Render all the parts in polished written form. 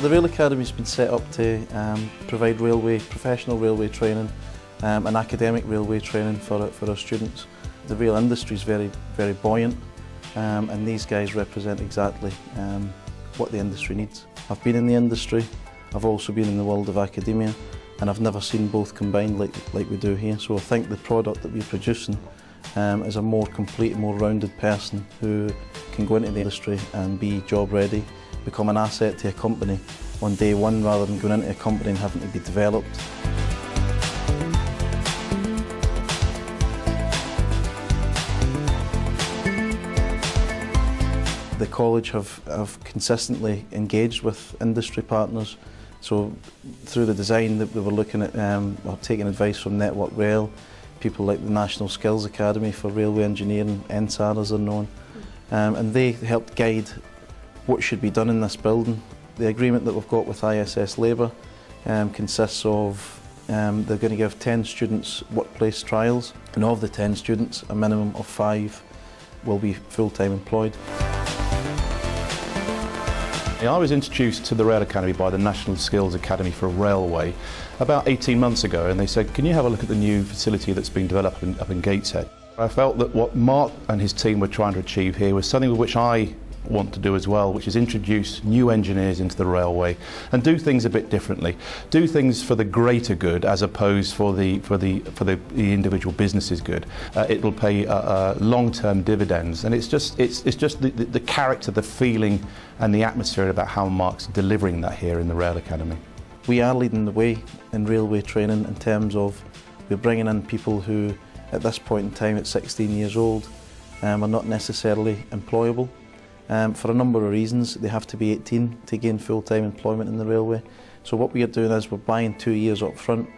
The Rail Academy has been set up to provide professional railway training and academic railway training for our students. The rail industry is very, very buoyant, and these guys represent exactly what the industry needs. I've been in the industry, I've also been in the world of academia, and I've never seen both combined like we do here. So I think the product that we're producing is a more complete, more rounded person who can go into the industry and be job ready, become an asset to a company on day one rather than going into a company and having to be developed. The college have consistently engaged with industry partners. So through the design that we were looking at, or taking advice from Network Rail, people like the National Skills Academy for Railway Engineering, NSAR as they're known, and they helped guide what should be done in this building. The agreement that we've got with ISS Labour consists of they're going to give 10 students workplace trials, and of the 10 students, a minimum of 5 will be full-time employed. I was introduced to the Rail Academy by the National Skills Academy for Railway about 18 months ago, and they said, can you have a look at the new facility that's been developed up in Gateshead? I felt that what Mark and his team were trying to achieve here was something which I want to do as well, which is introduce new engineers into the railway and do things a bit differently, do things for the greater good as opposed for the individual business's good. It will pay long-term dividends, and it's just the character, the feeling, and the atmosphere about how Mark's delivering that here in the Rail Academy. We are leading the way in railway training in terms of we're bringing in people who, at this point in time, at 16 years old, are not necessarily employable. For a number of reasons. They have to be 18 to gain full-time employment in the railway. So what we are doing is we're buying 2 years up front,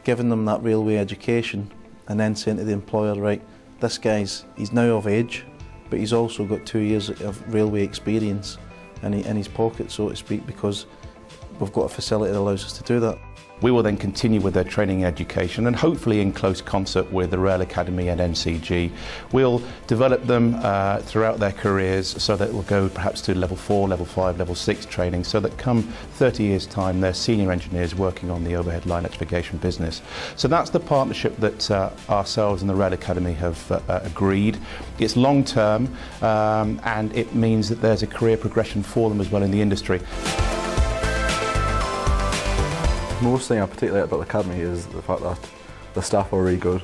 giving them that railway education, and then saying to the employer, right, this guy's he's now of age, but he's also got 2 years of railway experience in his pocket, so to speak, because we've got a facility that allows us to do that. We will then continue with their training and education, and hopefully in close concert with the Rail Academy and NCG, we'll develop them throughout their careers so that it will go perhaps to level 4, level 5, level 6 training, so that come 30 years' time they're senior engineers working on the overhead line electrification business. So that's the partnership that ourselves and the Rail Academy have agreed. It's long term, and it means that there's a career progression for them as well in the industry. Most thing I particularly like about the Academy is the fact that the staff are really good.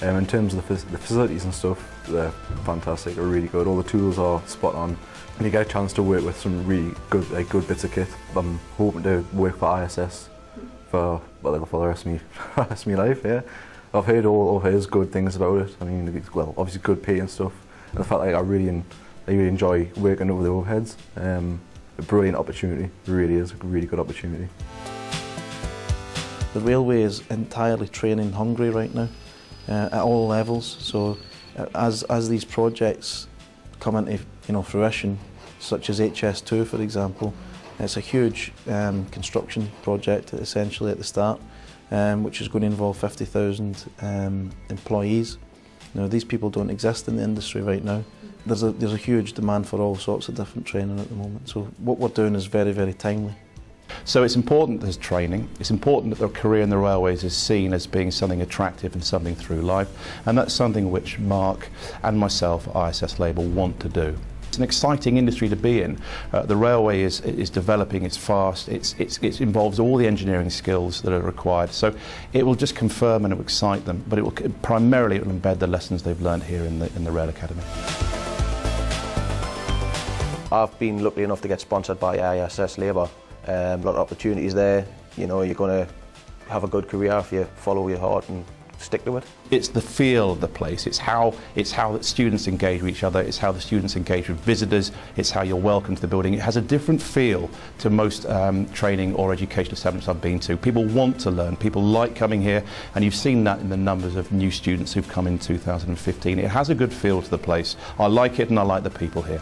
In terms of the facilities and stuff, they're fantastic, they're really good. All the tools are spot on, and you get a chance to work with some really good bits of kit. I'm hoping to work for ISS for the rest of my life. Yeah, I've heard all of his good things about it. I mean, well, obviously good pay and stuff. And the fact that I really enjoy working over the overheads. A brilliant opportunity. It really is a really good opportunity. The railway is entirely training hungry right now, at all levels. So, as these projects come into fruition, such as HS2, for example, it's a huge construction project essentially at the start, which is going to involve 50,000 employees. Now, these people don't exist in the industry right now. There's a huge demand for all sorts of different training at the moment. So, what we're doing is very, very timely. So it's important there's training, it's important that their career in the railways is seen as being something attractive and something through life, and that's something which Mark and myself, ISS Labour, want to do. It's an exciting industry to be in. The railway is developing, it's fast, it involves all the engineering skills that are required, so it will just confirm and it will excite them, but it will primarily embed the lessons they've learned here in the Rail Academy. I've been lucky enough to get sponsored by ISS Labour. A lot of opportunities there. You know, you're going to have a good career if you follow your heart and stick to it. It's the feel of the place. It's how the students engage with each other. It's how the students engage with visitors. It's how you're welcomed to the building. It has a different feel to most training or education establishments I've been to. People want to learn. People like coming here, and you've seen that in the numbers of new students who've come in 2015. It has a good feel to the place. I like it, and I like the people here.